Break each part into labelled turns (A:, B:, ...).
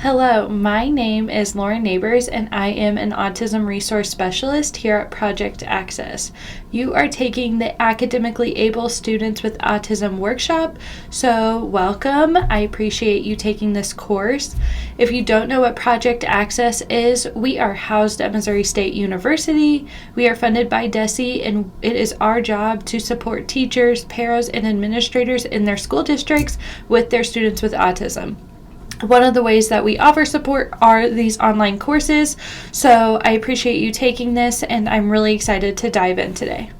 A: Hello, my name is Lauren Neighbors, and I am an Autism Resource Specialist here at Project Access. You are taking the Academically Able Students with Autism workshop, so welcome. I appreciate you taking this course. If you don't know what Project Access is, we are housed at Missouri State University. We are funded by DESE, and it is our job to support teachers, paras, and administrators in their school districts with their students with autism. One of the ways that we offer support are these online courses, so I appreciate you taking this, and I'm really excited to dive in today.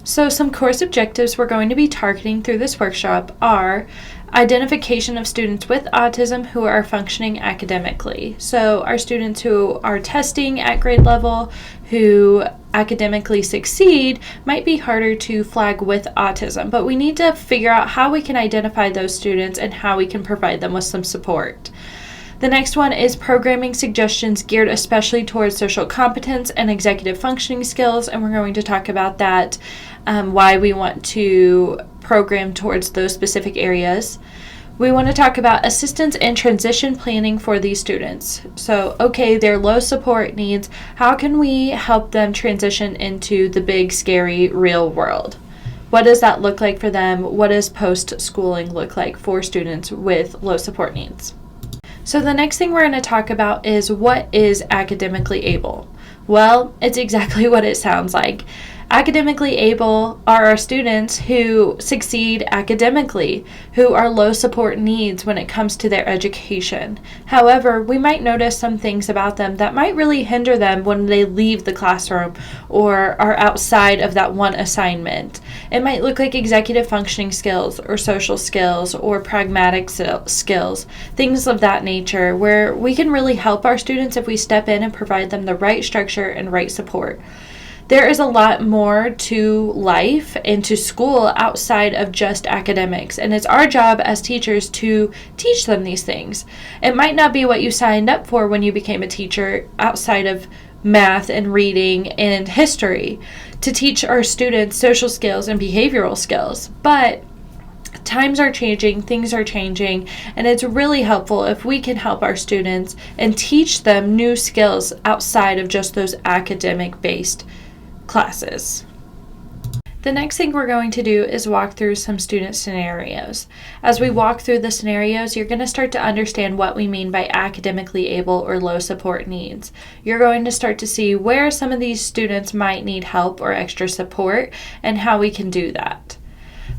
A: So some course objectives we're going to be targeting through this workshop are identification of students with autism who are functioning academically. So our students who are testing at grade level, who academically succeed, might be harder to flag with autism, but we need to figure out how we can identify those students and how we can provide them with some support. The next one is programming suggestions geared especially towards social competence and executive functioning skills, and we're going to talk about that, why we want to program towards those specific areas. We want to talk about assistance and transition planning for these students. So, they're low support needs. How can we help them transition into the big, scary, real world? What does that look like for them? What does post-schooling look like for students with low support needs? So the next thing we're going to talk about is what is academically able? Well, it's exactly what it sounds like. Academically able are our students who succeed academically, who are low support needs when it comes to their education. However, we might notice some things about them that might really hinder them when they leave the classroom or are outside of that one assignment. It might look like executive functioning skills or social skills or pragmatic skills, things of that nature, where we can really help our students if we step in and provide them the right structure and right support. There is a lot more to life and to school outside of just academics, and it's our job as teachers to teach them these things. It might not be what you signed up for when you became a teacher outside of math and reading and history, to teach our students social skills and behavioral skills, but times are changing, things are changing, and it's really helpful if we can help our students and teach them new skills outside of just those academic-based classes. The next thing we're going to do is walk through some student scenarios. As we walk through the scenarios, you're going to start to understand what we mean by academically able or low support needs. You're going to start to see where some of these students might need help or extra support and how we can do that.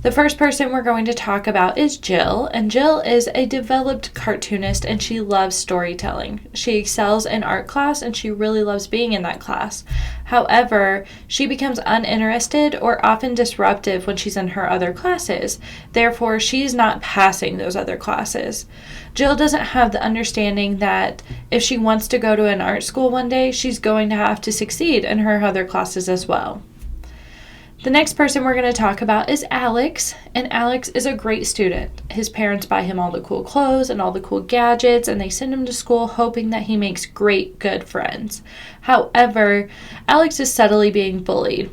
A: The first person we're going to talk about is Jill, and Jill is a developed cartoonist and she loves storytelling. She excels in art class and she really loves being in that class. However, she becomes uninterested or often disruptive when she's in her other classes. Therefore, she's not passing those other classes. Jill doesn't have the understanding that if she wants to go to an art school one day, she's going to have to succeed in her other classes as well. The next person we're going to talk about is Alex, and Alex is a great student. His parents buy him all the cool clothes and all the cool gadgets, and they send him to school hoping that he makes great, good friends. However, Alex is subtly being bullied.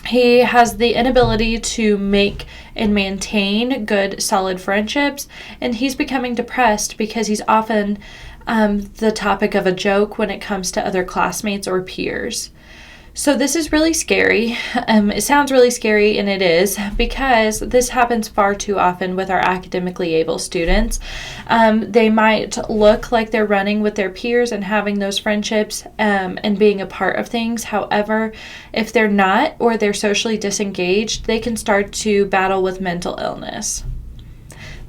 A: He has the inability to make and maintain good, solid friendships, and he's becoming depressed because he's often the topic of a joke when it comes to other classmates or peers. So this is really scary. It sounds really scary, and it is, because this happens far too often with our academically able students. They might look like they're running with their peers and having those friendships and being a part of things. However, if they're not or they're socially disengaged, they can start to battle with mental illness.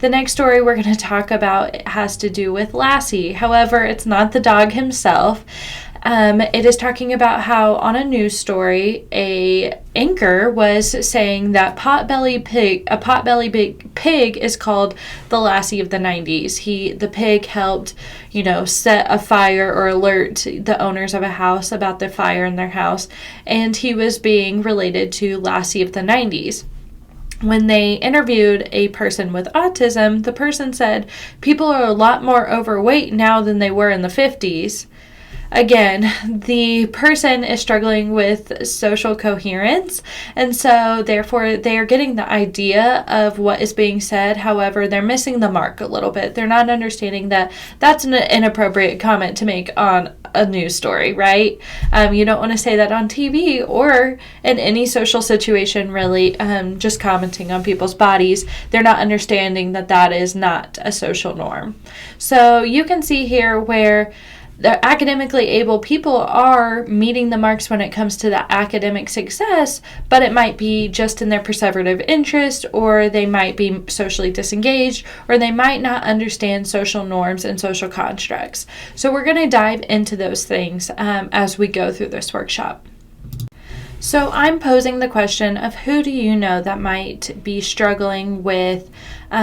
A: The next story we're going to talk about has to do with Lassie. However, it's not the dog himself. It is talking about how on a news story, a anchor was saying that a potbelly pig is called the Lassie of the 90s. The pig helped, set a fire or alert the owners of a house about the fire in their house, and he was being related to Lassie of the 90s. When they interviewed a person with autism, the person said, people are a lot more overweight now than they were in the 50s. again, the person is struggling with social coherence, and so therefore they are getting the idea of what is being said. However, they're missing the mark a little bit. They're not understanding that that's an inappropriate comment to make on a news story, right? You don't want to say that on TV or in any social situation, really. Just commenting on people's bodies, they're not understanding that that is not a social norm. So you can see here where the academically able people are meeting the marks when it comes to the academic success, but it might be just in their perseverative interest, or they might be socially disengaged, or they might not understand social norms and social constructs. So we're going to dive into those things as we go through this workshop. So I'm posing the question of who do you know that might be struggling with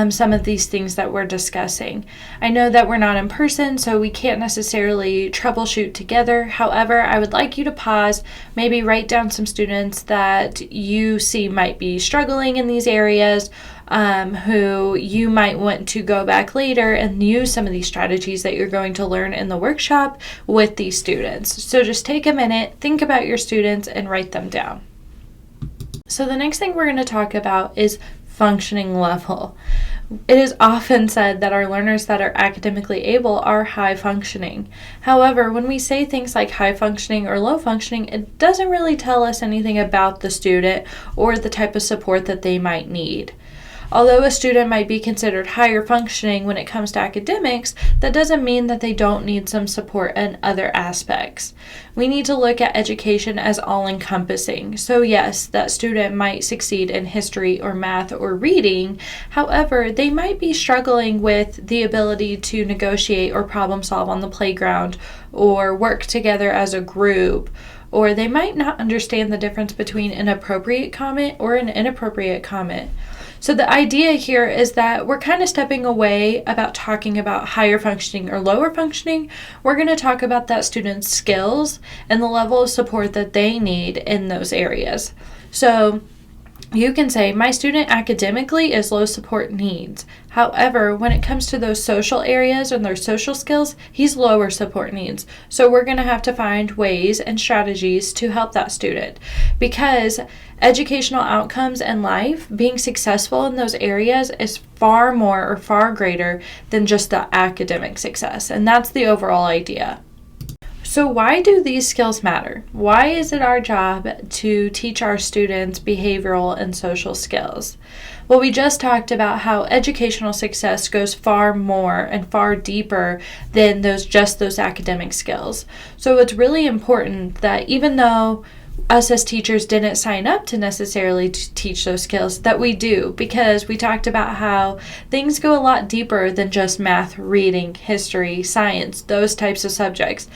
A: some of these things that we're discussing. I know that we're not in person, so we can't necessarily troubleshoot together. However, I would like you to pause, maybe write down some students that you see might be struggling in these areas, who you might want to go back later and use some of these strategies that you're going to learn in the workshop with these students. So just take a minute, think about your students, and write them down. So the next thing we're going to talk about is functioning level. It is often said that our learners that are academically able are high functioning. However, when we say things like high functioning or low functioning, it doesn't really tell us anything about the student or the type of support that they might need. Although a student might be considered higher functioning when it comes to academics, that doesn't mean that they don't need some support in other aspects. We need to look at education as all-encompassing. So yes, that student might succeed in history or math or reading. However, they might be struggling with the ability to negotiate or problem solve on the playground or work together as a group. Or they might not understand the difference between an appropriate comment or an inappropriate comment. So the idea here is that we're kind of stepping away about talking about higher functioning or lower functioning. We're going to talk about that student's skills and the level of support that they need in those areas. So you can say, my student academically is low support needs. However, when it comes to those social areas and their social skills, he's lower support needs. So we're going to have to find ways and strategies to help that student, because educational outcomes in life, being successful in those areas, is far more or far greater than just the academic success. And that's the overall idea. So why do these skills matter? Why is it our job to teach our students behavioral and social skills? Well, we just talked about how educational success goes far more and far deeper than those academic skills. So it's really important that even though us as teachers didn't sign up to necessarily teach those skills, that we do, because we talked about how things go a lot deeper than just math, reading, history, science, those types of subjects.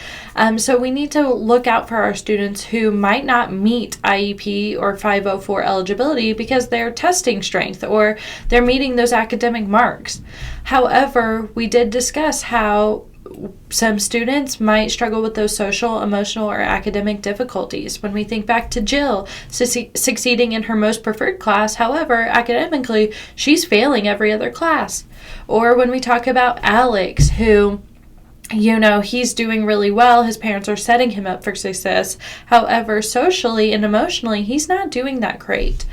A: So we need to look out for our students who might not meet IEP or 504 eligibility because they're testing strength or they're meeting those academic marks. However, we did discuss how some students might struggle with those social, emotional, or academic difficulties. When we think back to Jill succeeding in her most preferred class, however, academically, she's failing every other class. Or when we talk about Alex, who, he's doing really well. His parents are setting him up for success. However, socially and emotionally, he's not doing that great.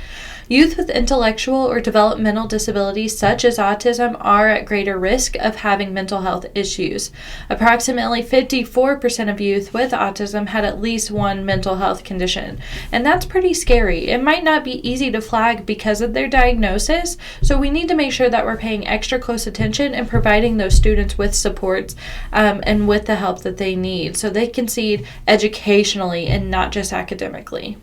A: Youth with intellectual or developmental disabilities such as autism are at greater risk of having mental health issues. Approximately 54% of youth with autism had at least one mental health condition, and that's pretty scary. It might not be easy to flag because of their diagnosis, so we need to make sure that we're paying extra close attention and providing those students with supports and with the help that they need so they can succeed educationally and not just academically.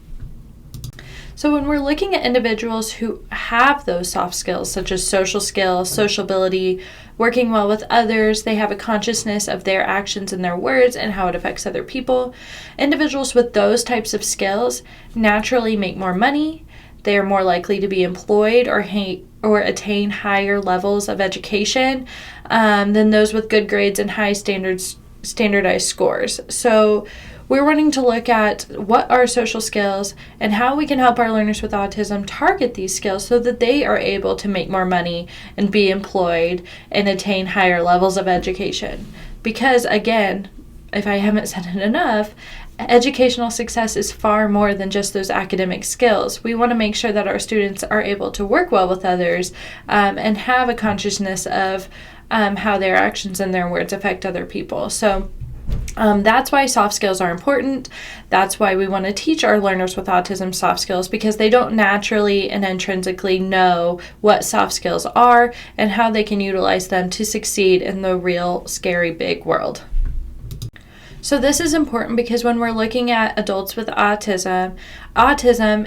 A: So when we're looking at individuals who have those soft skills, such as social skills, sociability, working well with others, they have a consciousness of their actions and their words and how it affects other people. Individuals with those types of skills naturally make more money. They are more likely to be employed or attain higher levels of education than those with good grades and high standardized scores. So we're wanting to look at what are social skills and how we can help our learners with autism target these skills so that they are able to make more money and be employed and attain higher levels of education. Because again, if I haven't said it enough, educational success is far more than just those academic skills. We want to make sure that our students are able to work well with others and have a consciousness of how their actions and their words affect other people. So that's why soft skills are important. That's why we want to teach our learners with autism soft skills, because they don't naturally and intrinsically know what soft skills are and how they can utilize them to succeed in the real, scary, big world. So this is important because when we're looking at adults with autism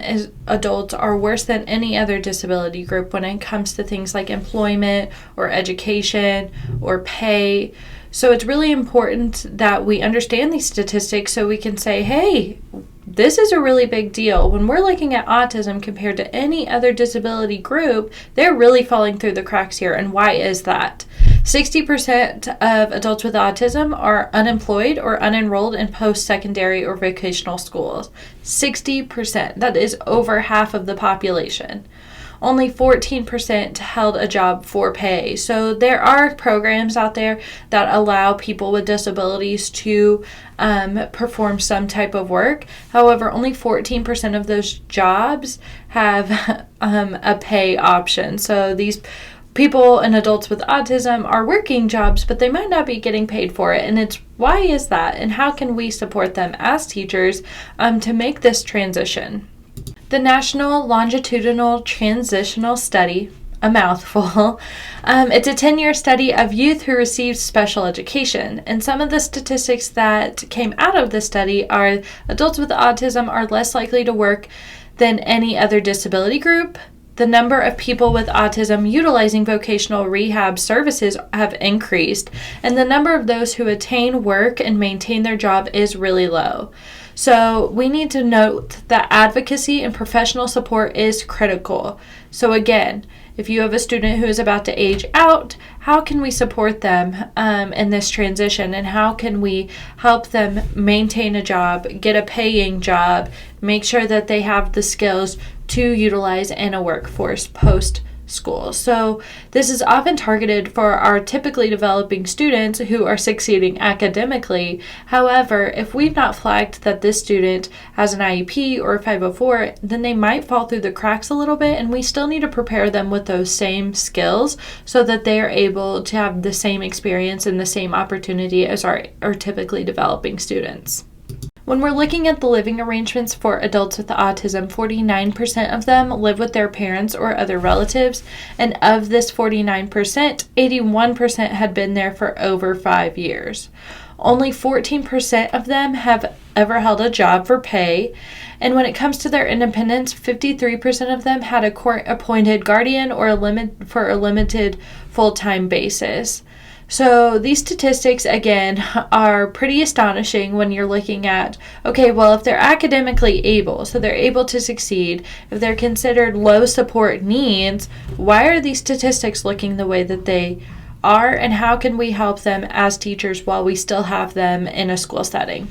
A: is adults are worse than any other disability group when it comes to things like employment or education or pay. So it's really important that we understand these statistics so we can say, hey, this is a really big deal. When we're looking at autism compared to any other disability group, they're really falling through the cracks here. And why is that? 60% of adults with autism are unemployed or unenrolled in post-secondary or vocational schools. 60%. That is over half of the population. Only 14% held a job for pay. So there are programs out there that allow people with disabilities to perform some type of work. However, only 14% of those jobs have a pay option. So these people and adults with autism are working jobs, but they might not be getting paid for it. And it's why is that? And how can we support them as teachers to make this transition? The National Longitudinal Transitional Study, a mouthful, it's a 10-year study of youth who received special education. And some of the statistics that came out of the study are adults with autism are less likely to work than any other disability group. The number of people with autism utilizing vocational rehab services have increased, and the number of those who attain work and maintain their job is really low. So we need to note that advocacy and professional support is critical. So again, if you have a student who is about to age out, how can we support them in this transition, and how can we help them maintain a job, get a paying job, make sure that they have the skills to utilize in a workforce post-school. So this is often targeted for our typically developing students who are succeeding academically. However, if we've not flagged that this student has an IEP or a 504, then they might fall through the cracks a little bit, and we still need to prepare them with those same skills so that they are able to have the same experience and the same opportunity as our typically developing students. When we're looking at the living arrangements for adults with autism, 49% of them live with their parents or other relatives, and of this 49%, 81% had been there for over 5 years. Only 14% of them have ever held a job for pay, and when it comes to their independence, 53% of them had a court-appointed guardian or for a limited full-time basis. So these statistics, again, are pretty astonishing when you're looking at, okay, well, if they're academically able, so they're able to succeed, if they're considered low support needs, why are these statistics looking the way that they are, and how can we help them as teachers while we still have them in a school setting?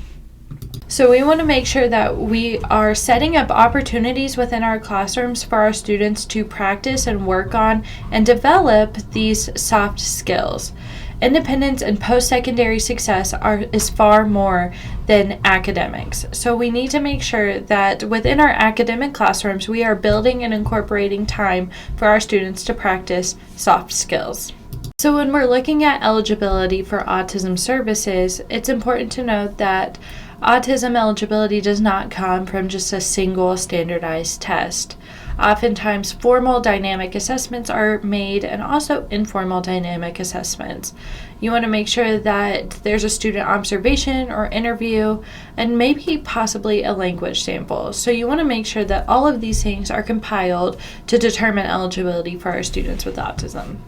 A: So we want to make sure that we are setting up opportunities within our classrooms for our students to practice and work on and develop these soft skills. Independence and post-secondary success is far more than academics. So we need to make sure that within our academic classrooms, we are building and incorporating time for our students to practice soft skills. So when we're looking at eligibility for autism services, it's important to note that autism eligibility does not come from just a single standardized test. Oftentimes, formal dynamic assessments are made and also informal dynamic assessments. You want to make sure that there's a student observation or interview and maybe possibly a language sample. So you want to make sure that all of these things are compiled to determine eligibility for our students with autism.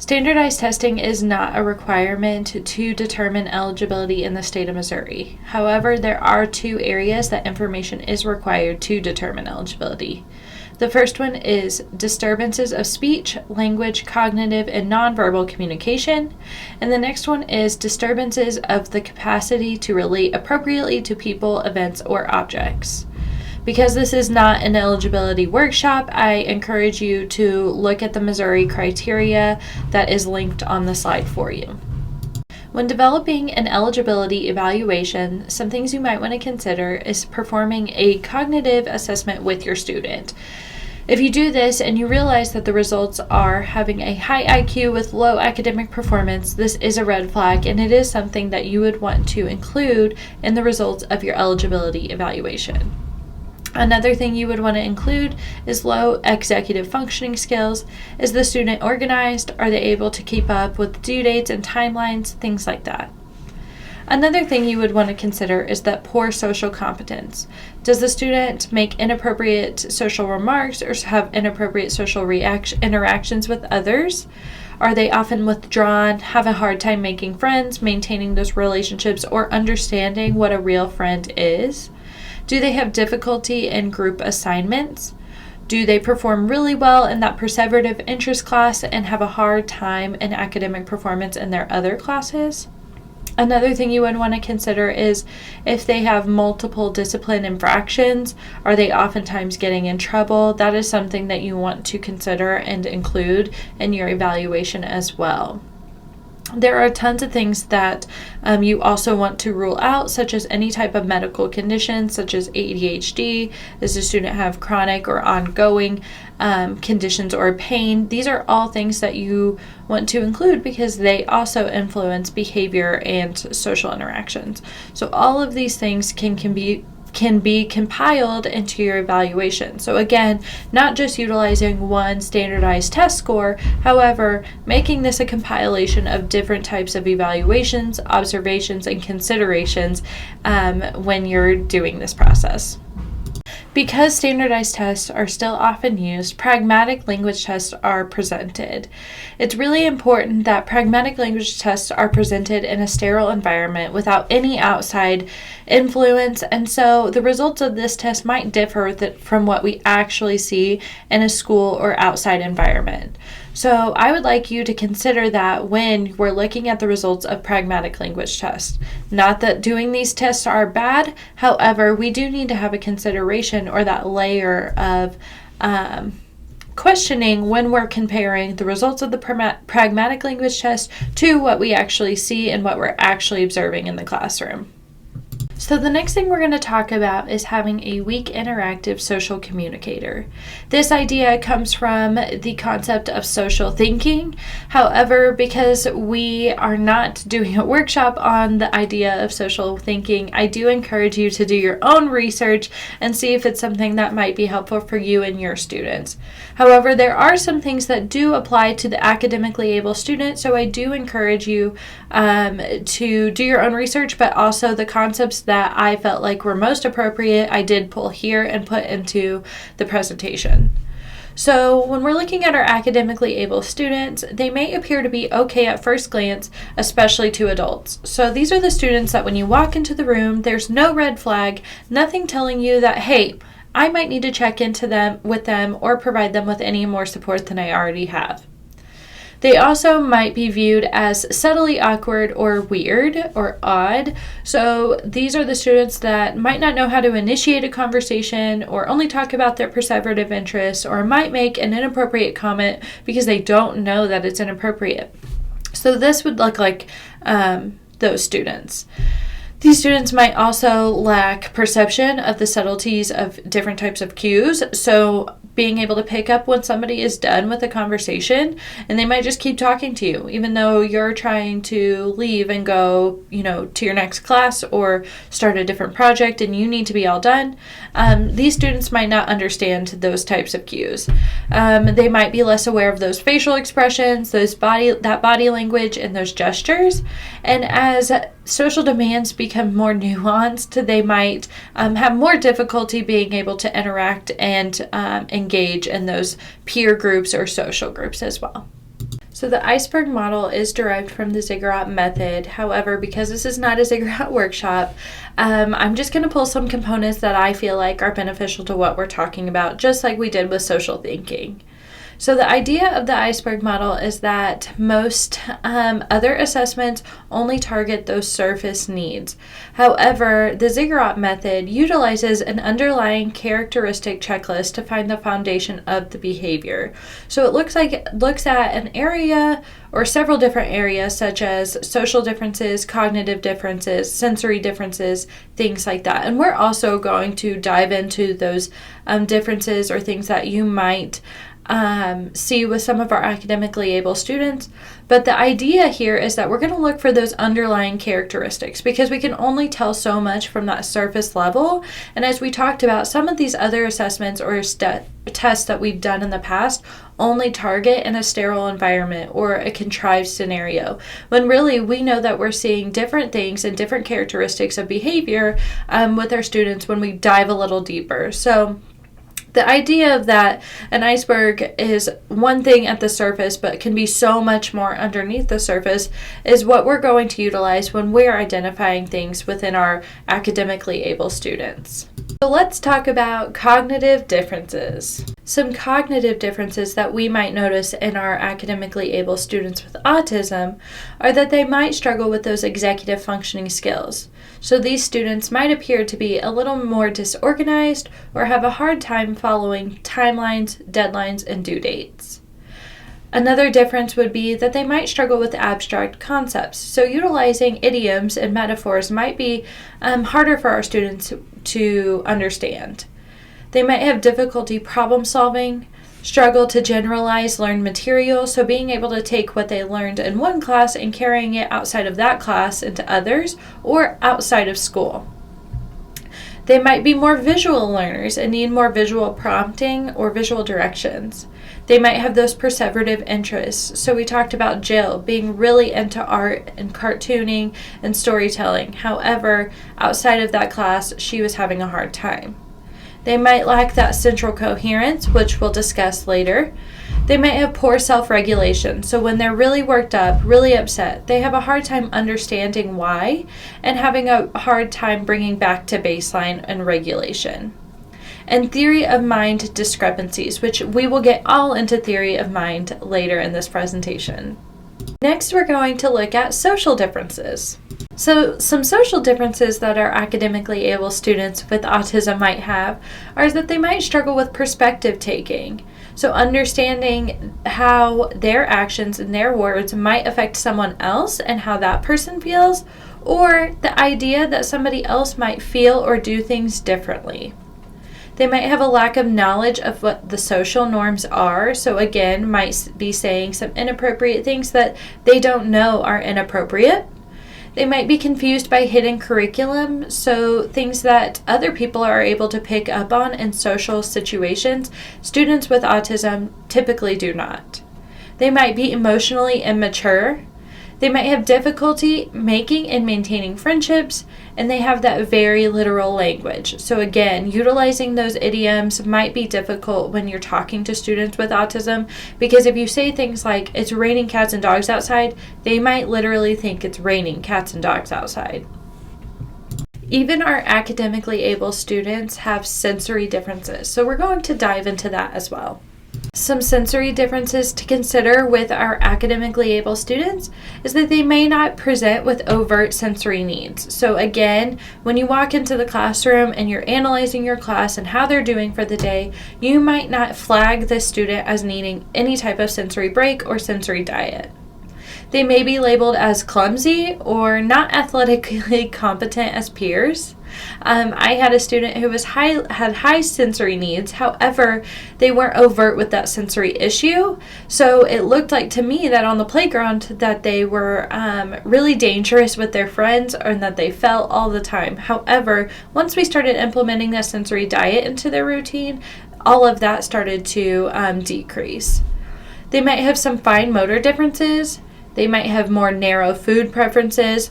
A: Standardized testing is not a requirement to determine eligibility in the state of Missouri. However, there are 2 areas that information is required to determine eligibility. The first one is disturbances of speech, language, cognitive, and nonverbal communication. And the next one is disturbances of the capacity to relate appropriately to people, events, or objects. Because this is not an eligibility workshop, I encourage you to look at the Missouri criteria that is linked on the slide for you. When developing an eligibility evaluation, some things you might want to consider is performing a cognitive assessment with your student. If you do this and you realize that the results are having a high IQ with low academic performance, this is a red flag, and it is something that you would want to include in the results of your eligibility evaluation. Another thing you would want to include is low executive functioning skills. Is the student organized? Are they able to keep up with due dates and timelines? Things like that. Another thing you would want to consider is that poor social competence. Does the student make inappropriate social remarks or have inappropriate social interactions with others? Are they often withdrawn, have a hard time making friends, maintaining those relationships, or understanding what a real friend is? Do they have difficulty in group assignments? Do they perform really well in that perseverative interest class and have a hard time in academic performance in their other classes? Another thing you would want to consider is if they have multiple discipline infractions, are they oftentimes getting in trouble? That is something that you want to consider and include in your evaluation as well. There are tons of things that you also want to rule out, such as any type of medical conditions, such as ADHD. Does the student have chronic or ongoing conditions or pain? These are all things that you want to include because they also influence behavior and social interactions. So all of these things can be compiled into your evaluation. So again, not just utilizing one standardized test score, however, making this a compilation of different types of evaluations, observations, and considerations when you're doing this process. Because standardized tests are still often used, pragmatic language tests are presented. It's really important that pragmatic language tests are presented in a sterile environment without any outside influence, and so the results of this test might differ from what we actually see in a school or outside environment. So I would like you to consider that when we're looking at the results of pragmatic language tests. Not that doing these tests are bad, however, we do need to have a consideration or that layer of questioning when we're comparing the results of the pragmatic language test to what we actually see and what we're actually observing in the classroom. So the next thing we're going to talk about is having a weak interactive social communicator. This idea comes from the concept of social thinking. However, because we are not doing a workshop on the idea of social thinking, I do encourage you to do your own research and see if it's something that might be helpful for you and your students. However, there are some things that do apply to the academically able student, so I do encourage you to do your own research, but also the concepts that I felt like were most appropriate, I did pull here and put into the presentation. So when we're looking at our academically able students, they may appear to be okay at first glance, especially to adults. So these are the students that when you walk into the room, there's no red flag, nothing telling you that, hey, I might need to check with them or provide them with any more support than I already have. They also might be viewed as subtly awkward or weird or odd. So these are the students that might not know how to initiate a conversation or only talk about their perseverative interests or might make an inappropriate comment because they don't know that it's inappropriate. So this would look like those students. These students might also lack perception of the subtleties of different types of cues. So being able to pick up when somebody is done with a conversation and they might just keep talking to you, even though you're trying to leave and go, to your next class or start a different project and you need to be all done. These students might not understand those types of cues. They might be less aware of those facial expressions, that body language, and those gestures. And as social demands become more nuanced, they might have more difficulty being able to interact and engage in those peer groups or social groups as well. So the iceberg model is derived from the Ziggurat method. However, because this is not a Ziggurat workshop, I'm just going to pull some components that I feel like are beneficial to what we're talking about, just like we did with social thinking. So the idea of the iceberg model is that most other assessments only target those surface needs. However, the ziggurat method utilizes an underlying characteristic checklist to find the foundation of the behavior. So it looks at an area or several different areas such as social differences, cognitive differences, sensory differences, things like that. And we're also going to dive into those differences or things that you might see with some of our academically able students. But the idea here is that we're going to look for those underlying characteristics because we can only tell so much from that surface level. And as we talked about, some of these other assessments or tests that we've done in the past only target in a sterile environment or a contrived scenario, when really we know that we're seeing different things and different characteristics of behavior with our students when we dive a little deeper. So the idea of that an iceberg is one thing at the surface but can be so much more underneath the surface is what we're going to utilize when we're identifying things within our academically able students. So let's talk about cognitive differences. Some cognitive differences that we might notice in our academically able students with autism are that they might struggle with those executive functioning skills. So these students might appear to be a little more disorganized or have a hard time following timelines, deadlines, and due dates. Another difference would be that they might struggle with abstract concepts. So utilizing idioms and metaphors might be harder for our students to understand. They might have difficulty problem solving, struggle to generalize learned material, so being able to take what they learned in one class and carrying it outside of that class into others or outside of school. They might be more visual learners and need more visual prompting or visual directions. They might have those perseverative interests. So we talked about Jill being really into art and cartooning and storytelling. However, outside of that class, she was having a hard time. They might lack that central coherence, which we'll discuss later. They might have poor self-regulation. So when they're really worked up, really upset, they have a hard time understanding why and having a hard time bringing back to baseline and regulation. And theory of mind discrepancies, which we will get all into theory of mind later in this presentation. Next, we're going to look at social differences. So some social differences that our academically able students with autism might have are that they might struggle with perspective taking. So understanding how their actions and their words might affect someone else and how that person feels, or the idea that somebody else might feel or do things differently. They might have a lack of knowledge of what the social norms are, so again, might be saying some inappropriate things that they don't know are inappropriate. They might be confused by hidden curriculum, so things that other people are able to pick up on in social situations, students with autism typically do not. They might be emotionally immature. They might have difficulty making and maintaining friendships, and they have that very literal language. So again, utilizing those idioms might be difficult when you're talking to students with autism, because if you say things like, it's raining cats and dogs outside, they might literally think it's raining cats and dogs outside. Even our academically able students have sensory differences, so we're going to dive into that as well. Some sensory differences to consider with our academically able students is that they may not present with overt sensory needs. So again, when you walk into the classroom and you're analyzing your class and how they're doing for the day, you might not flag the student as needing any type of sensory break or sensory diet. They may be labeled as clumsy or not athletically competent as peers. I had a student who had high sensory needs. However, they weren't overt with that sensory issue. So it looked like to me that on the playground that they were really dangerous with their friends and that they fell all the time. However, once we started implementing that sensory diet into their routine, all of that started to decrease. They might have some fine motor differences. They might have more narrow food preferences.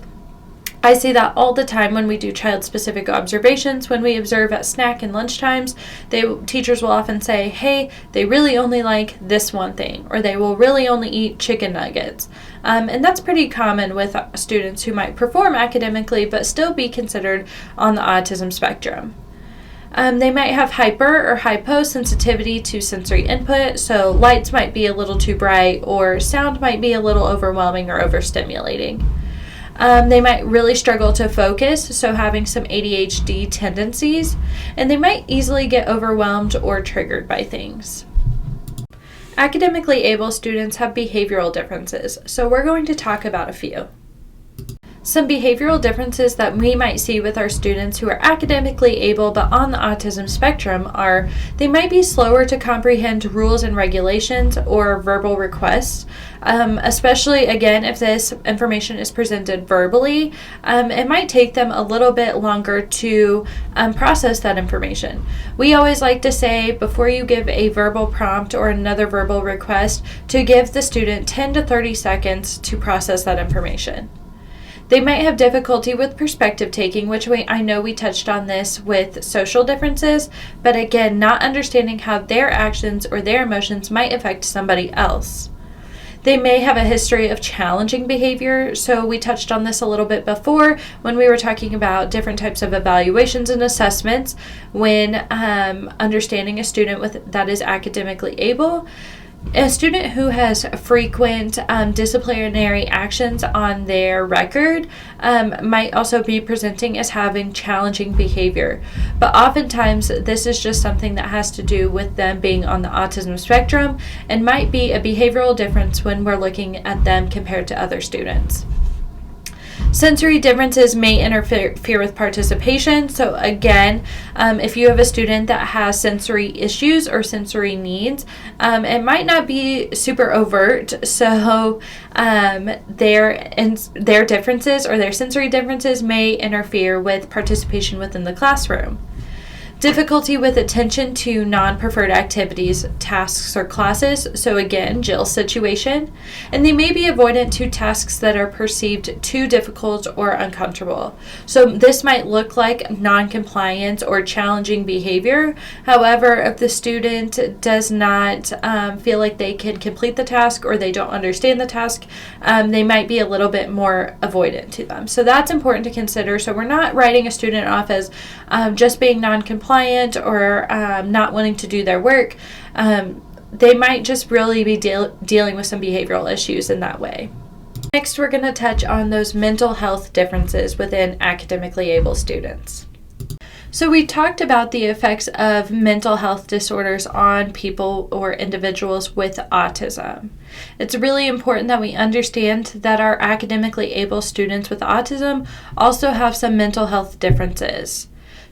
A: I see that all the time when we do child-specific observations. When we observe at snack and lunch times, teachers will often say, hey, they really only like this one thing, or they will really only eat chicken nuggets. And that's pretty common with students who might perform academically but still be considered on the autism spectrum. They might have hyper or hyposensitivity to sensory input, so lights might be a little too bright or sound might be a little overwhelming or overstimulating. They might really struggle to focus, so having some ADHD tendencies, and they might easily get overwhelmed or triggered by things. Academically able students have behavioral differences, so we're going to talk about a few. Some behavioral differences that we might see with our students who are academically able but on the autism spectrum are they might be slower to comprehend rules and regulations or verbal requests, especially again if this information is presented verbally. It might take them a little bit longer to process that information. We always like to say before you give a verbal prompt or another verbal request to give the student 10 to 30 seconds to process that information. They might have difficulty with perspective taking, which I know we touched on this with social differences, but again, not understanding how their actions or their emotions might affect somebody else. They may have a history of challenging behavior, so we touched on this a little bit before when we were talking about different types of evaluations and assessments when understanding a student that is academically able. A student who has frequent disciplinary actions on their record might also be presenting as having challenging behavior. But oftentimes, this is just something that has to do with them being on the autism spectrum and might be a behavioral difference when we're looking at them compared to other students. Sensory differences may interfere with participation. So again, if you have a student that has sensory issues or sensory needs, it might not be super overt. So their differences or their sensory differences may interfere with participation within the classroom. Difficulty with attention to non-preferred activities, tasks, or classes, so again, Jill's situation, and they may be avoidant to tasks that are perceived too difficult or uncomfortable. So this might look like non-compliance or challenging behavior. However, if the student does not feel like they can complete the task or they don't understand the task, they might be a little bit more avoidant to them. So that's important to consider. So we're not writing a student off as just being non-compliant or not wanting to do their work. They might just really be dealing with some behavioral issues in that way. Next, we're going to touch on those mental health differences within academically able students. So we talked about the effects of mental health disorders on people or individuals with autism. It's really important that we understand that our academically able students with autism also have some mental health differences.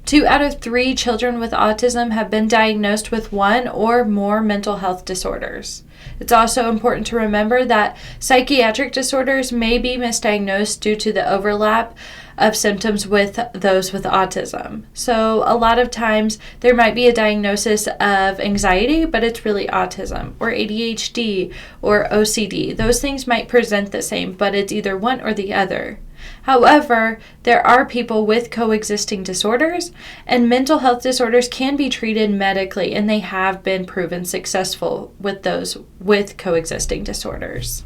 A: 2 out of 3 children with autism have been diagnosed with one or more mental health disorders. It's also important to remember that psychiatric disorders may be misdiagnosed due to the overlap of symptoms with those with autism. So a lot of times there might be a diagnosis of anxiety, but it's really autism or ADHD or OCD. Those things might present the same, but it's either one or the other. However, there are people with coexisting disorders, and mental health disorders can be treated medically, and they have been proven successful with those with coexisting disorders.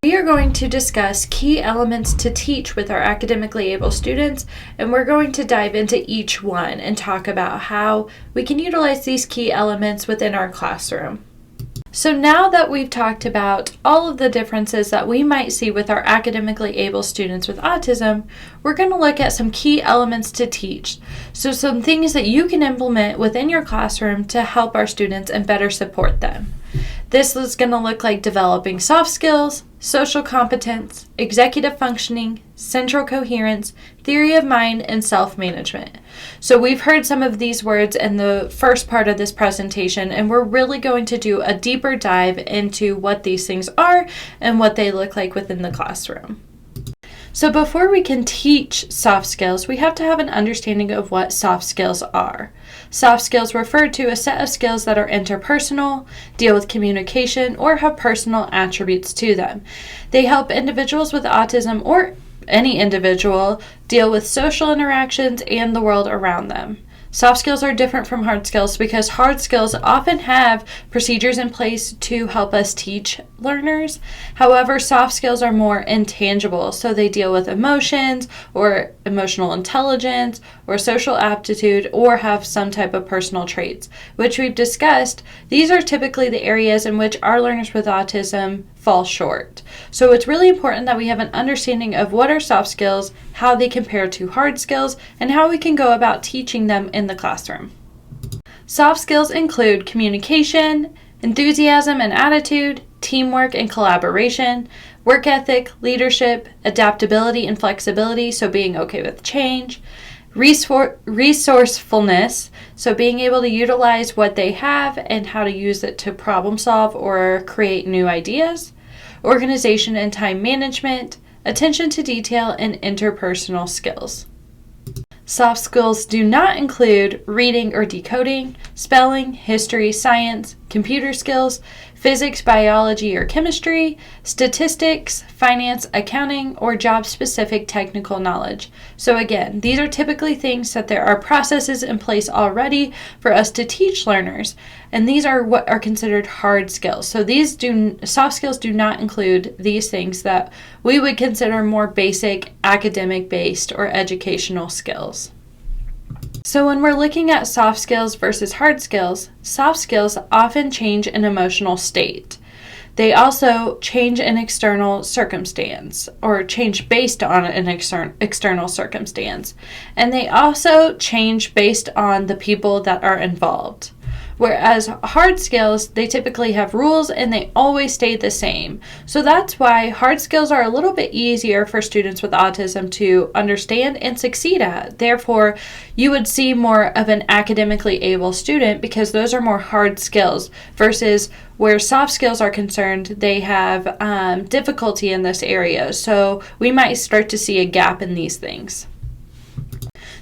A: We are going to discuss key elements to teach with our academically able students, and we're going to dive into each one and talk about how we can utilize these key elements within our classroom. So now that we've talked about all of the differences that we might see with our academically able students with autism, we're going to look at some key elements to teach. So some things that you can implement within your classroom to help our students and better support them. This is going to look like developing soft skills, social competence, executive functioning, central coherence, theory of mind, and self-management. So we've heard some of these words in the first part of this presentation, and we're really going to do a deeper dive into what these things are and what they look like within the classroom. So before we can teach soft skills, we have to have an understanding of what soft skills are. Soft skills refer to a set of skills that are interpersonal, deal with communication, or have personal attributes to them. They help individuals with autism or any individual deal with social interactions and the world around them. Soft skills are different from hard skills because hard skills often have procedures in place to help us teach learners. However, soft skills are more intangible, so they deal with emotions or emotional intelligence or social aptitude or have some type of personal traits, which we've discussed. These are typically the areas in which our learners with autism fall short. So it's really important that we have an understanding of what are soft skills, how they compare to hard skills, and how we can go about teaching them in the classroom. Soft skills include communication, enthusiasm and attitude, teamwork and collaboration, work ethic, leadership, adaptability and flexibility, so being okay with change, resourcefulness, so being able to utilize what they have and how to use it to problem solve or create new ideas, organization and time management, attention to detail, and interpersonal skills. Soft skills do not include reading or decoding, spelling, history, science, computer skills, physics, biology, or chemistry, statistics, finance, accounting, or job-specific technical knowledge. So again, these are typically things that there are processes in place already for us to teach learners, and these are what are considered hard skills. So soft skills do not include these things that we would consider more basic academic-based or educational skills. So when we're looking at soft skills versus hard skills, soft skills often change an emotional state. They also change an external circumstance or change based on an external circumstance. And they also change based on the people that are involved. Whereas hard skills, they typically have rules and they always stay the same. So that's why hard skills are a little bit easier for students with autism to understand and succeed at. Therefore, you would see more of an academically able student because those are more hard skills versus where soft skills are concerned, they have difficulty in this area. So we might start to see a gap in these things.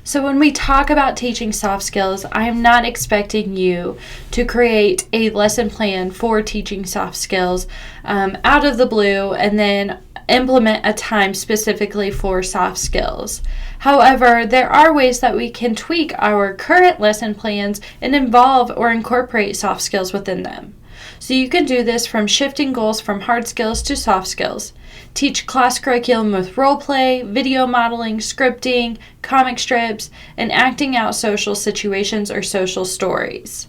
A: So when we talk about teaching soft skills, I am not expecting you to create a lesson plan for teaching soft skills out of the blue and then implement a time specifically for soft skills. However, there are ways that we can tweak our current lesson plans and involve or incorporate soft skills within them. So you can do this from shifting goals from hard skills to soft skills. Teach class curriculum with role play, video modeling, scripting, comic strips, and acting out social situations or social stories.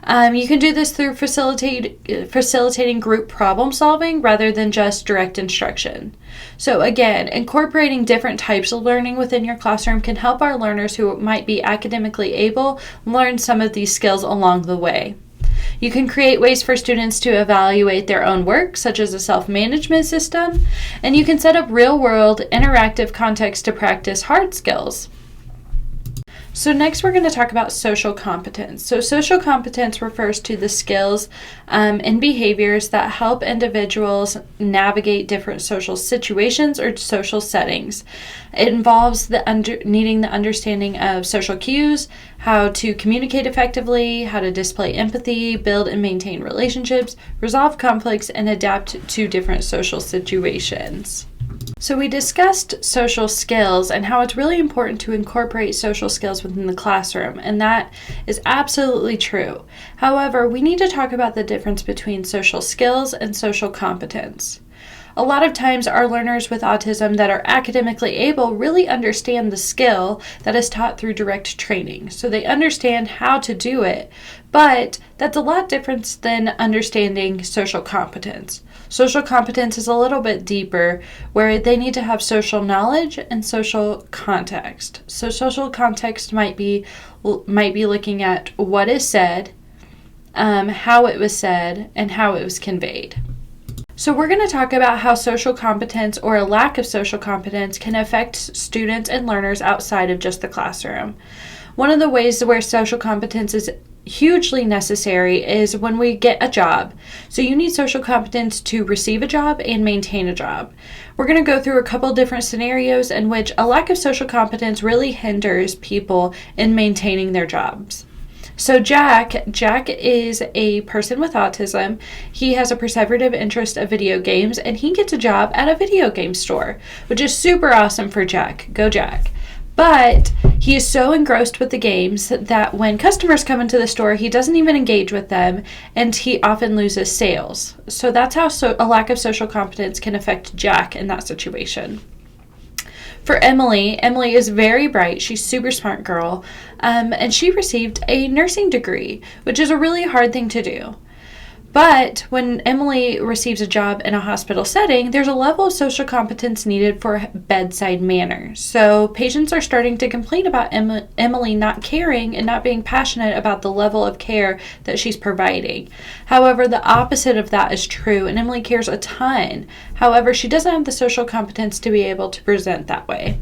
A: You can do this through facilitating group problem solving rather than just direct instruction. So again, incorporating different types of learning within your classroom can help our learners who might be academically able learn some of these skills along the way. You can create ways for students to evaluate their own work, such as a self-management system, and you can set up real-world interactive context to practice hard skills. So next we're going to talk about social competence. So social competence refers to the skills and behaviors that help individuals navigate different social situations or social settings. It involves needing the understanding of social cues, how to communicate effectively, how to display empathy, build and maintain relationships, resolve conflicts, and adapt to different social situations. So we discussed social skills and how it's really important to incorporate social skills within the classroom, and that is absolutely true. However, we need to talk about the difference between social skills and social competence. A lot of times our learners with autism that are academically able really understand the skill that is taught through direct training. So they understand how to do it, but that's a lot different than understanding social competence. Social competence is a little bit deeper, where they need to have social knowledge and social context. So social context might be looking at what is said, how it was said, and how it was conveyed. So we're going to talk about how social competence or a lack of social competence can affect students and learners outside of just the classroom. One of the ways where social competence is hugely necessary is when we get a job. So you need social competence to receive a job and maintain a job. We're going to go through a couple different scenarios in which a lack of social competence really hinders people in maintaining their jobs. So Jack is a person with autism. He has a perseverative interest of video games, and he gets a job at a video game store, which is super awesome for Jack. Go Jack. But he is so engrossed with the games that when customers come into the store, he doesn't even engage with them, and he often loses sales. So that's how a lack of social competence can affect Jack in that situation. For Emily is very bright. She's a super smart girl, and she received a nursing degree, which is a really hard thing to do. But when Emily receives a job in a hospital setting, there's a level of social competence needed for bedside manner. So patients are starting to complain about Emily not caring and not being passionate about the level of care that she's providing. However, the opposite of that is true, and Emily cares a ton. However, she doesn't have the social competence to be able to present that way.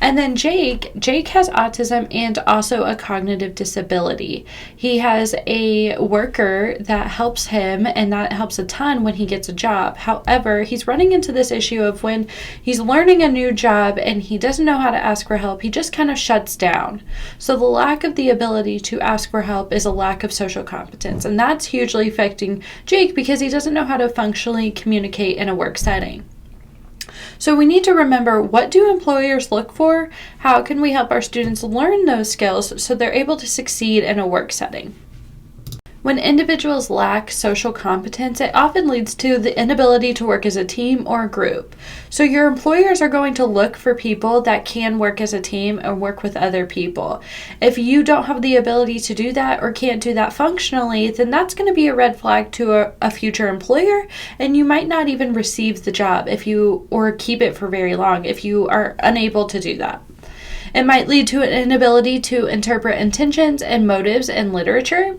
A: And then Jake has autism and also a cognitive disability. He has a worker that helps him, and that helps a ton when he gets a job. However, he's running into this issue of when he's learning a new job and he doesn't know how to ask for help, he just kind of shuts down. So the lack of the ability to ask for help is a lack of social competence, and that's hugely affecting Jake because he doesn't know how to functionally communicate in a work setting. So we need to remember, what do employers look for? How can we help our students learn those skills so they're able to succeed in a work setting? When individuals lack social competence, it often leads to the inability to work as a team or a group. So your employers are going to look for people that can work as a team and work with other people. If you don't have the ability to do that or can't do that functionally, then that's going to be a red flag to a future employer, and you might not even receive the job or keep it for very long if you are unable to do that. It might lead to an inability to interpret intentions and motives in literature.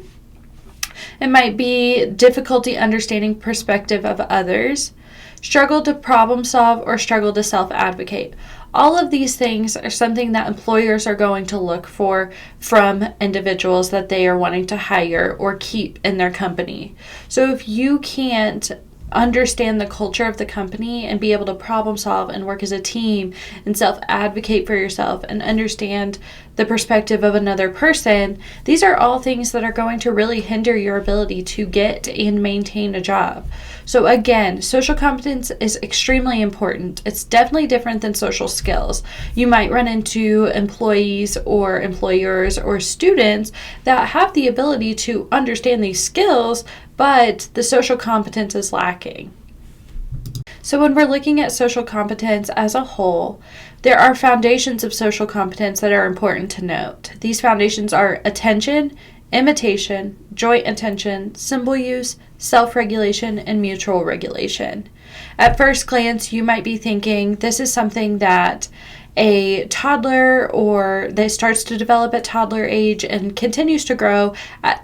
A: It might be difficulty understanding perspective of others, struggle to problem solve, or struggle to self-advocate. All of these things are something that employers are going to look for from individuals that they are wanting to hire or keep in their company. So if you can't understand the culture of the company and be able to problem solve and work as a team and self-advocate for yourself and understand the perspective of another person, these are all things that are going to really hinder your ability to get and maintain a job. So again, social competence is extremely important. It's definitely different than social skills. You might run into employees or employers or students that have the ability to understand these skills, but the social competence is lacking. So when we're looking at social competence as a whole, there are foundations of social competence that are important to note. These foundations are attention, imitation, joint attention, symbol use, self-regulation, and mutual regulation. At first glance, you might be thinking this is something that a toddler or that starts to develop at toddler age and continues to grow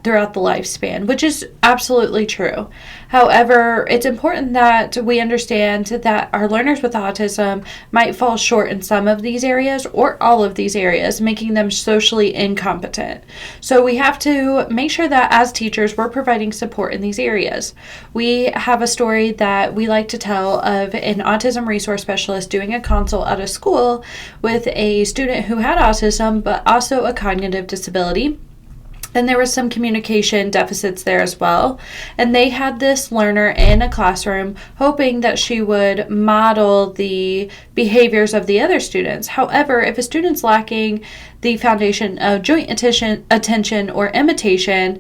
A: throughout the lifespan, which is absolutely true. However, it's important that we understand that our learners with autism might fall short in some of these areas or all of these areas, making them socially incompetent. So we have to make sure that as teachers, we're providing support in these areas. We have a story that we like to tell of an autism resource specialist doing a consult at a school with a student who had autism but also a cognitive disability. And there was some communication deficits there as well. And they had this learner in a classroom hoping that she would model the behaviors of the other students. However, if a student's lacking the foundation of joint attention or imitation,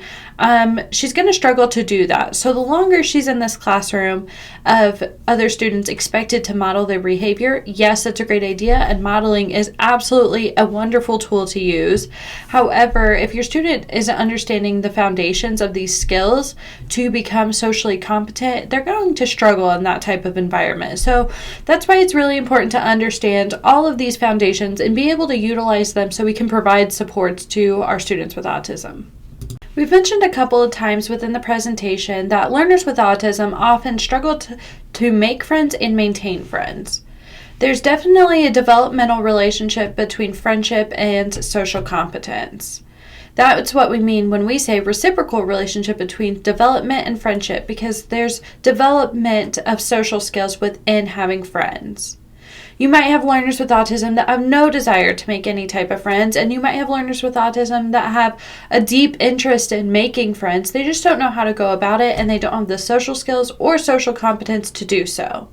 A: she's going to struggle to do that. So the longer she's in this classroom of other students expected to model their behavior, yes, it's a great idea, and modeling is absolutely a wonderful tool to use. However, if your student isn't understanding the foundations of these skills to become socially competent, they're going to struggle in that type of environment. So that's why it's really important to understand all of these foundations and be able to utilize them so we can provide supports to our students with autism. We've mentioned a couple of times within the presentation that learners with autism often struggle to make friends and maintain friends. There's definitely a developmental relationship between friendship and social competence. That's what we mean when we say reciprocal relationship between development and friendship, because there's development of social skills within having friends. You might have learners with autism that have no desire to make any type of friends, and you might have learners with autism that have a deep interest in making friends. They just don't know how to go about it, and they don't have the social skills or social competence to do so.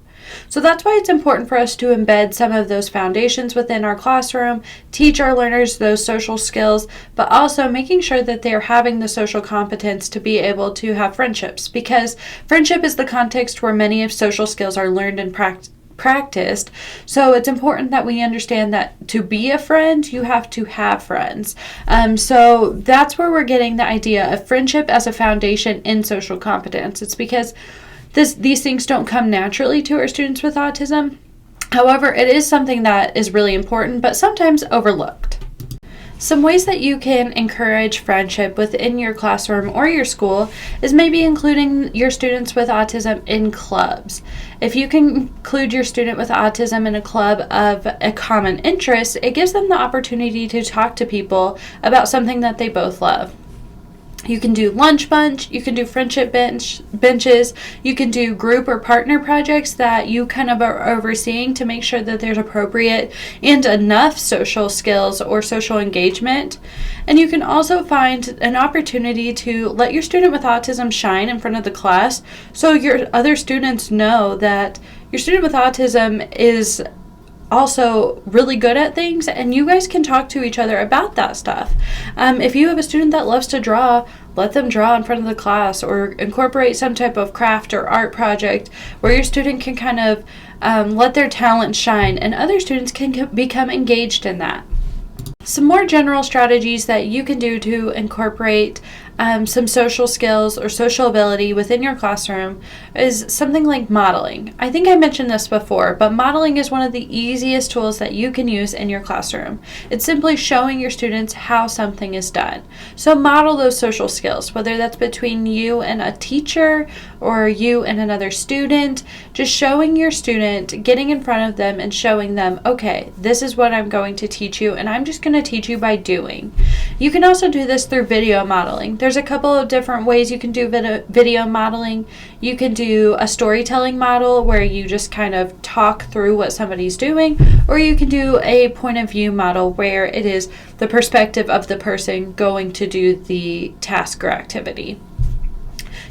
A: So that's why it's important for us to embed some of those foundations within our classroom, teach our learners those social skills, but also making sure that they're having the social competence to be able to have friendships, because friendship is the context where many of social skills are learned and practiced. So it's important that we understand that to be a friend, you have to have friends. So that's where we're getting the idea of friendship as a foundation in social competence. It's because these things don't come naturally to our students with autism. However, it is something that is really important, but sometimes overlooked. Some ways that you can encourage friendship within your classroom or your school is maybe including your students with autism in clubs. If you can include your student with autism in a club of a common interest, it gives them the opportunity to talk to people about something that they both love. You can do lunch bunch, you can do friendship benches, you can do group or partner projects that you kind of are overseeing to make sure that there's appropriate and enough social skills or social engagement. And you can also find an opportunity to let your student with autism shine in front of the class so your other students know that your student with autism is also really good at things, and you guys can talk to each other about that stuff. If you have a student that loves to draw, let them draw in front of the class, or incorporate some type of craft or art project where your student can kind of let their talent shine, and other students can become engaged in that. Some more general strategies that you can do to incorporate some social skills or social ability within your classroom is something like modeling. I think I mentioned this before, but modeling is one of the easiest tools that you can use in your classroom. It's simply showing your students how something is done. So model those social skills, whether that's between you and a teacher or you and another student. Just showing your student, getting in front of them and showing them, okay, this is what I'm going to teach you, and I'm just going to teach you by doing. You can also do this through video modeling. There's a couple of different ways you can do video modeling. You can do a storytelling model where you just kind of talk through what somebody's doing, or you can do a point of view model where it is the perspective of the person going to do the task or activity.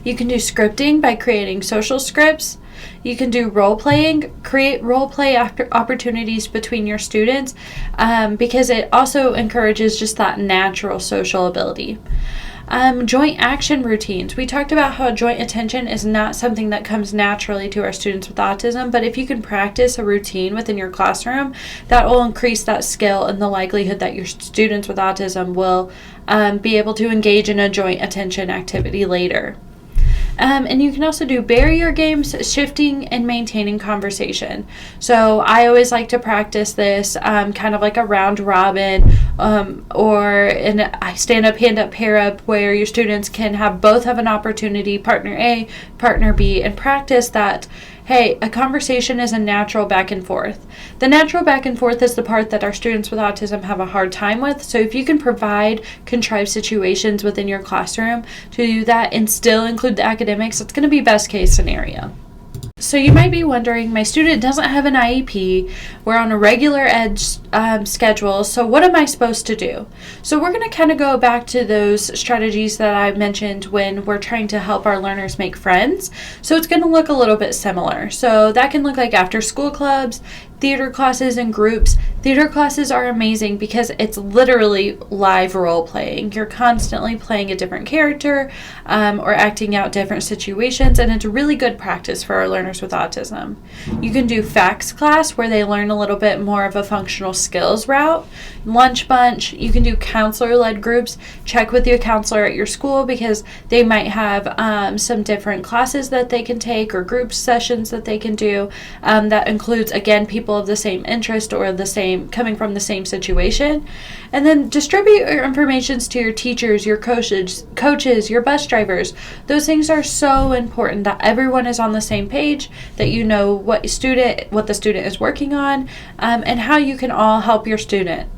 A: You can do scripting by creating social scripts. You can do role playing, create role play opportunities between your students because it also encourages just that natural social ability. Joint action routines. We talked about how joint attention is not something that comes naturally to our students with autism, but if you can practice a routine within your classroom, that will increase that skill and the likelihood that your students with autism will be able to engage in a joint attention activity later. And you can also do barrier games, shifting, and maintaining conversation. So I always like to practice this kind of like a round robin or in a stand-up, hand-up, pair-up, where your students can both have an opportunity, partner A, partner B, and practice that. Hey, a conversation is a natural back and forth. The natural back and forth is the part that our students with autism have a hard time with. So if you can provide contrived situations within your classroom to do that and still include the academics, it's going to be best case scenario. So you might be wondering, my student doesn't have an IEP, we're on a regular ed schedule, so what am I supposed to do? So we're going to kind of go back to those strategies that I mentioned when we're trying to help our learners make friends. So it's going to look a little bit similar. So that can look like after school clubs, theater classes, and groups. Theater classes are amazing because it's literally live role playing. You're constantly playing a different character or acting out different situations, and it's really good practice for our learners with autism. You can do FACS class where they learn a little bit more of a functional skills route. Lunch bunch, you can do counselor-led groups. Check with your counselor at your school because they might have some different classes that they can take or group sessions that they can do. That includes, again, people of the same interest or coming from the same situation. And then distribute your information to your teachers, your coaches, your bus drivers. Those things are so important that everyone is on the same page, that you know what the student is working on, and how you can all help your student.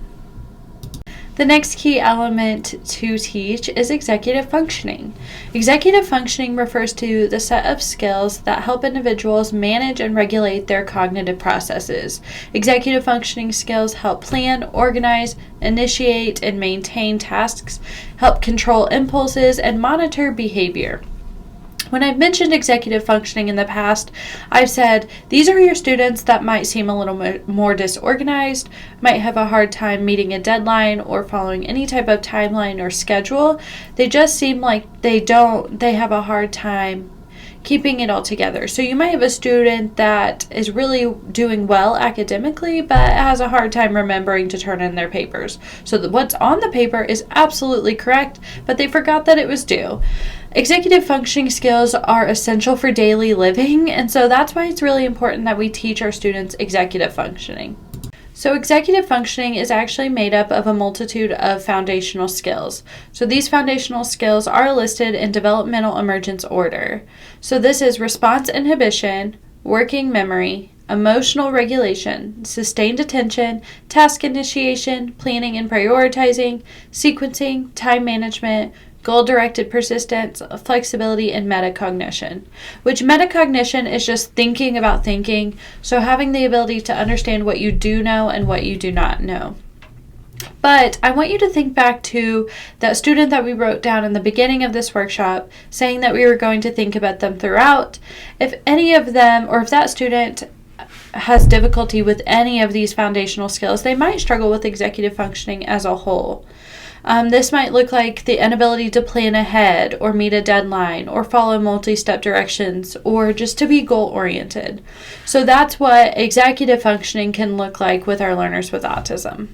A: The next key element to teach is executive functioning. Executive functioning refers to the set of skills that help individuals manage and regulate their cognitive processes. Executive functioning skills help plan, organize, initiate, and maintain tasks, help control impulses, and monitor behavior. When I've mentioned executive functioning in the past, I've said these are your students that might seem a little more disorganized, might have a hard time meeting a deadline or following any type of timeline or schedule. They just seem like they have a hard time keeping it all together. So you might have a student that is really doing well academically, but has a hard time remembering to turn in their papers. So that what's on the paper is absolutely correct, but they forgot that it was due. Executive functioning skills are essential for daily living, and so that's why it's really important that we teach our students executive functioning. So executive functioning is actually made up of a multitude of foundational skills. So these foundational skills are listed in developmental emergence order. So this is response inhibition, working memory, emotional regulation, sustained attention, task initiation, planning and prioritizing, sequencing, time management, goal-directed persistence, flexibility, and metacognition, which metacognition is just thinking about thinking, so having the ability to understand what you do know and what you do not know. But I want you to think back to that student that we wrote down in the beginning of this workshop, saying that we were going to think about them throughout. If any of them, or if that student has difficulty with any of these foundational skills, they might struggle with executive functioning as a whole. This might look like the inability to plan ahead or meet a deadline or follow multi-step directions or just to be goal-oriented. So that's what executive functioning can look like with our learners with autism.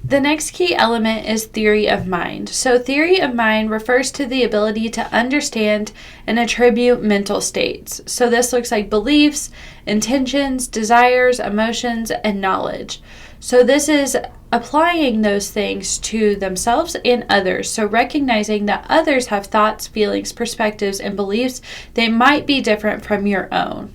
A: The next key element is theory of mind. So theory of mind refers to the ability to understand and attribute mental states. So this looks like beliefs, intentions, desires, emotions, and knowledge. So this is applying those things to themselves and others. So recognizing that others have thoughts, feelings, perspectives, and beliefs that might be different from your own.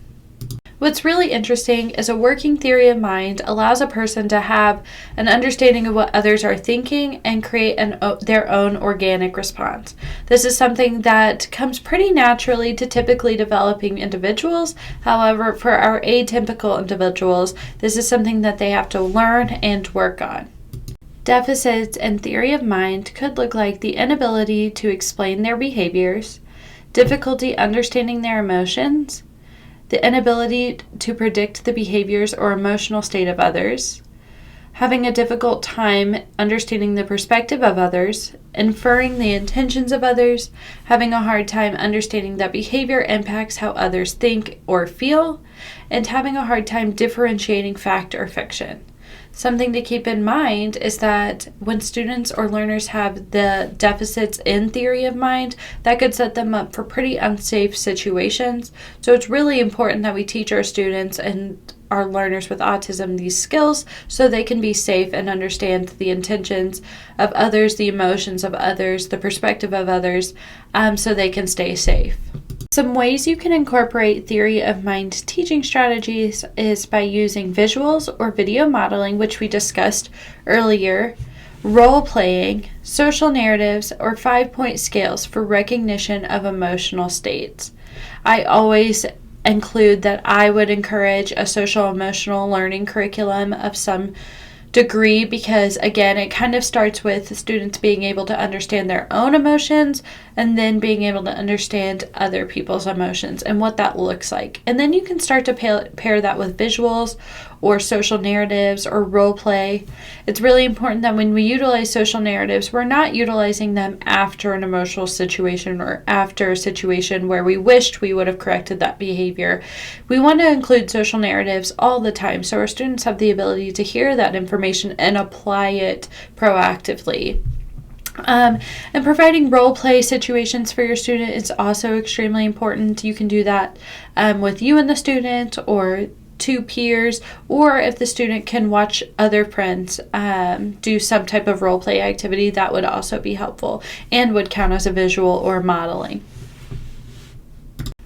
A: What's really interesting is a working theory of mind allows a person to have an understanding of what others are thinking and create their own organic response. This is something that comes pretty naturally to typically developing individuals. However, for our atypical individuals, this is something that they have to learn and work on. Deficits in theory of mind could look like the inability to explain their behaviors, difficulty understanding their emotions, the inability to predict the behaviors or emotional state of others, having a difficult time understanding the perspective of others, inferring the intentions of others, having a hard time understanding that behavior impacts how others think or feel, and having a hard time differentiating fact or fiction. Something to keep in mind is that when students or learners have the deficits in theory of mind, that could set them up for pretty unsafe situations. So it's really important that we teach our students and our learners with autism these skills so they can be safe and understand the intentions of others, the emotions of others, the perspective of others, so they can stay safe. Some ways you can incorporate theory of mind teaching strategies is by using visuals or video modeling, which we discussed earlier, role playing, social narratives, or 5-point scales for recognition of emotional states. I always include that I would encourage a social emotional learning curriculum of some degree because, again, it kind of starts with students being able to understand their own emotions and then being able to understand other people's emotions and what that looks like. And then you can start to pair that with visuals or social narratives or role play. It's really important that when we utilize social narratives, we're not utilizing them after an emotional situation or after a situation where we wished we would have corrected that behavior. We want to include social narratives all the time so our students have the ability to hear that information and apply it proactively. And providing role play situations for your student is also extremely important. You can do that with you and the student or two peers, or if the student can watch other friends do some type of role play activity, that would also be helpful and would count as a visual or modeling.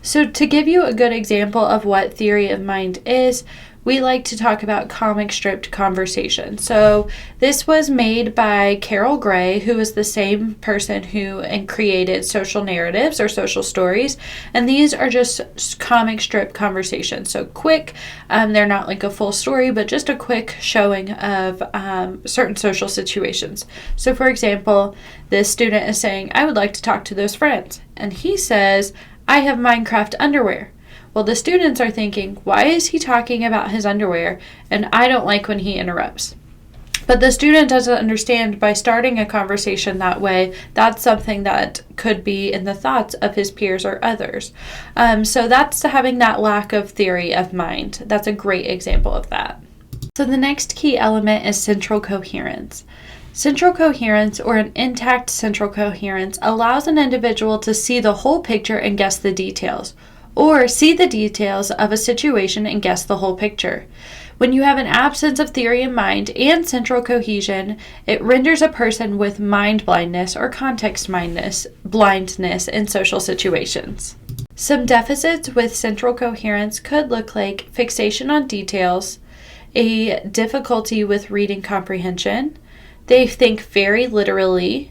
A: So to give you a good example of what theory of mind is, we like to talk about comic strip conversation. So this was made by Carol Gray, who is the same person who created social narratives or social stories. And these are just comic strip conversations. So quick, they're not like a full story, but just a quick showing of certain social situations. So for example, this student is saying, I would like to talk to those friends. And he says, I have Minecraft underwear. Well, the students are thinking, why is he talking about his underwear? And I don't like when he interrupts. But the student doesn't understand by starting a conversation that way, that's something that could be in the thoughts of his peers or others. So that's having that lack of theory of mind. That's a great example of that. So the next key element is central coherence. Central coherence, or an intact central coherence, allows an individual to see the whole picture and guess the details, or see the details of a situation and guess the whole picture. When you have an absence of theory in mind and central cohesion, it renders a person with mind blindness or context blindness in social situations. Some deficits with central coherence could look like fixation on details, a difficulty with reading comprehension, they think very literally,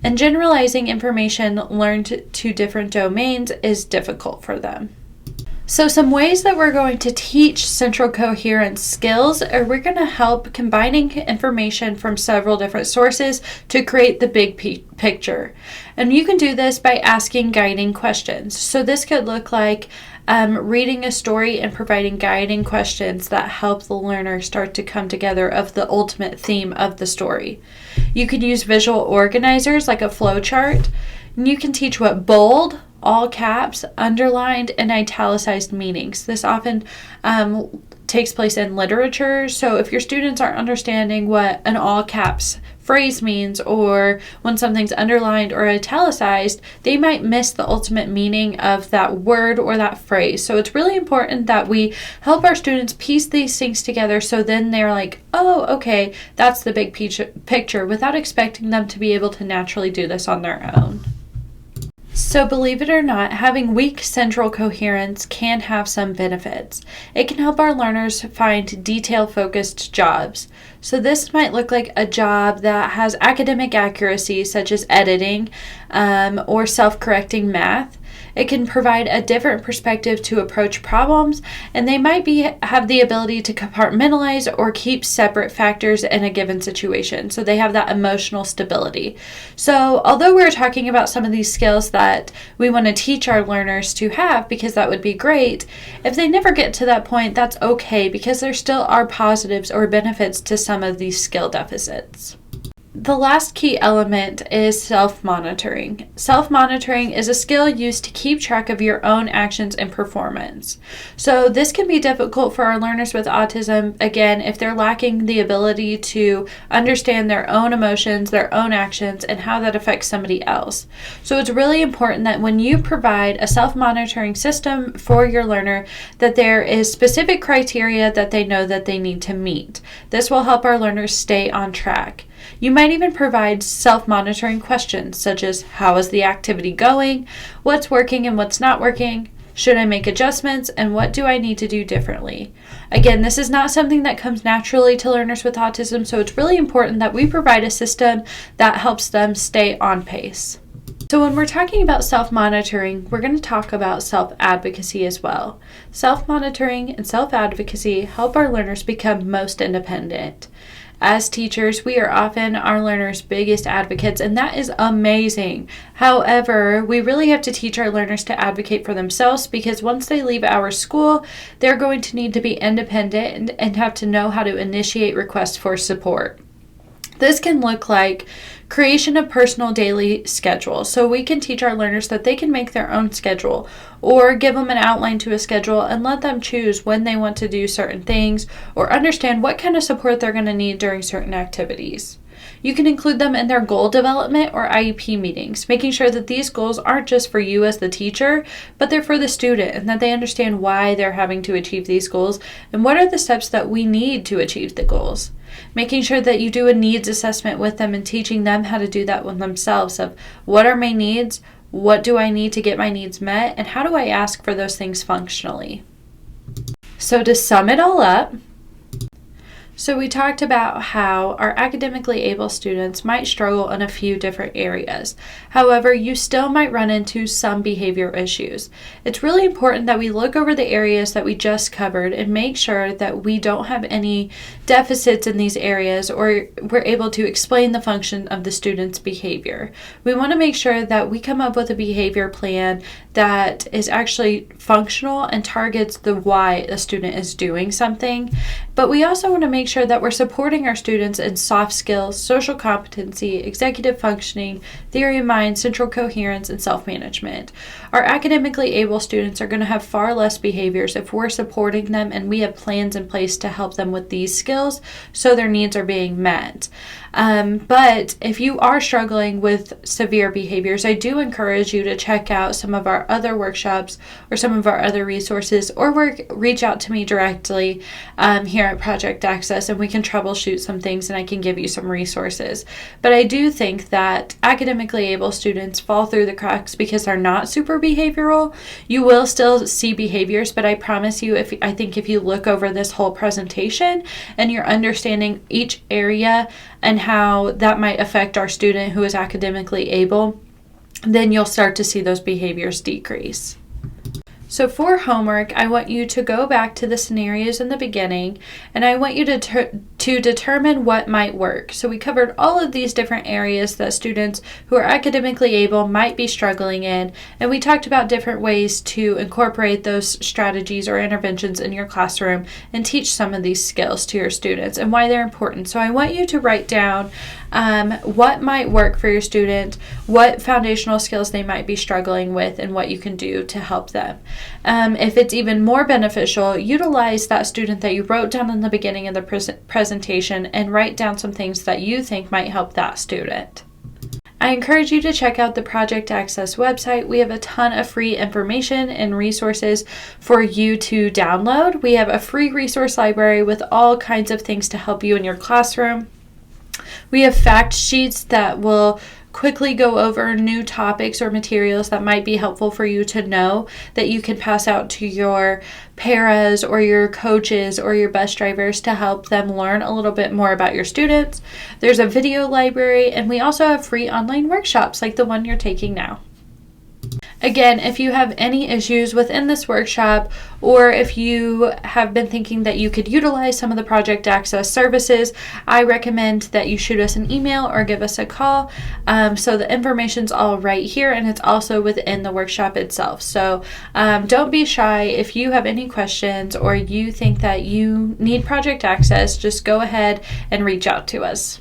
A: and generalizing information learned to different domains is difficult for them. So some ways that we're going to teach central coherence skills are we're going to help combining information from several different sources to create the big picture. And you can do this by asking guiding questions. So this could look like reading a story and providing guiding questions that help the learner start to come together of the ultimate theme of the story. You could use visual organizers like a flow chart, and you can teach what bold, all caps, underlined, and italicized meanings. This often takes place in literature. So if your students aren't understanding what an all caps phrase means, or when something's underlined or italicized, they might miss the ultimate meaning of that word or that phrase. So it's really important that we help our students piece these things together so then they're like, oh, okay, that's the big picture, without expecting them to be able to naturally do this on their own. So believe it or not, having weak central coherence can have some benefits. It can help our learners find detail-focused jobs. So this might look like a job that has academic accuracy, such as editing or self-correcting math. It can provide a different perspective to approach problems, and they might have the ability to compartmentalize or keep separate factors in a given situation. So they have that emotional stability. So although we're talking about some of these skills that we want to teach our learners to have, because that would be great, if they never get to that point, that's okay, because there still are positives or benefits to some of these skill deficits. The last key element is self-monitoring. Self-monitoring is a skill used to keep track of your own actions and performance. So this can be difficult for our learners with autism, again, if they're lacking the ability to understand their own emotions, their own actions, and how that affects somebody else. So it's really important that when you provide a self-monitoring system for your learner, that there is specific criteria that they know that they need to meet. This will help our learners stay on track. You might even provide self-monitoring questions such as, how is the activity going? What's working and what's not working? Should I make adjustments? And what do I need to do differently? Again, this is not something that comes naturally to learners with autism, so it's really important that we provide a system that helps them stay on pace. So when we're talking about self-monitoring, we're going to talk about self-advocacy as well. Self-monitoring and self-advocacy help our learners become most independent. As teachers, we are often our learners' biggest advocates, and that is amazing. However, we really have to teach our learners to advocate for themselves, because once they leave our school, they're going to need to be independent and have to know how to initiate requests for support. This can look like creation of personal daily schedule. So we can teach our learners that they can make their own schedule, or give them an outline to a schedule and let them choose when they want to do certain things, or understand what kind of support they're going to need during certain activities. You can include them in their goal development or IEP meetings, making sure that these goals aren't just for you as the teacher, but they're for the student, and that they understand why they're having to achieve these goals and what are the steps that we need to achieve the goals. Making sure that you do a needs assessment with them and teaching them how to do that with themselves, of what are my needs, what do I need to get my needs met, and how do I ask for those things functionally. So to sum it all up, So we talked about how our academically able students might struggle in a few different areas. However, you still might run into some behavior issues. It's really important that we look over the areas that we just covered and make sure that we don't have any deficits in these areas, or we're able to explain the function of the student's behavior. We want to make sure that we come up with a behavior plan that is actually functional and targets the why a student is doing something. But we also want to make sure that we're supporting our students in soft skills, social competency, executive functioning, theory of mind, central coherence, and self-management. Our academically able students are going to have far less behaviors if we're supporting them and we have plans in place to help them with these skills so their needs are being met. But if you are struggling with severe behaviors, I do encourage you to check out some of our other workshops or some of our other resources, or reach out to me directly here at Project Access, and we can troubleshoot some things and I can give you some resources. But I do think that academically able students fall through the cracks because they're not super behavioral. You will still see behaviors, but I promise you, I think if you look over this whole presentation and you're understanding each area and how that might affect our student who is academically able, then you'll start to see those behaviors decrease. So for homework, I want you to go back to the scenarios in the beginning, and I want you to determine what might work. So we covered all of these different areas that students who are academically able might be struggling in, and we talked about different ways to incorporate those strategies or interventions in your classroom and teach some of these skills to your students and why they're important. So I want you to write down what might work for your student, what foundational skills they might be struggling with, and what you can do to help them. If it's even more beneficial, utilize that student that you wrote down in the beginning of the presentation and write down some things that you think might help that student. I encourage you to check out the Project Access website. We have a ton of free information and resources for you to download. We have a free resource library with all kinds of things to help you in your classroom. We have fact sheets that will quickly go over new topics or materials that might be helpful for you to know, that you can pass out to your paras or your coaches or your bus drivers to help them learn a little bit more about your students. There's a video library, and we also have free online workshops like the one you're taking now. Again, if you have any issues within this workshop, or if you have been thinking that you could utilize some of the Project Access services, I recommend that you shoot us an email or give us a call. So the information's all right here, and it's also within the workshop itself. So don't be shy. If you have any questions or you think that you need Project Access, just go ahead and reach out to us.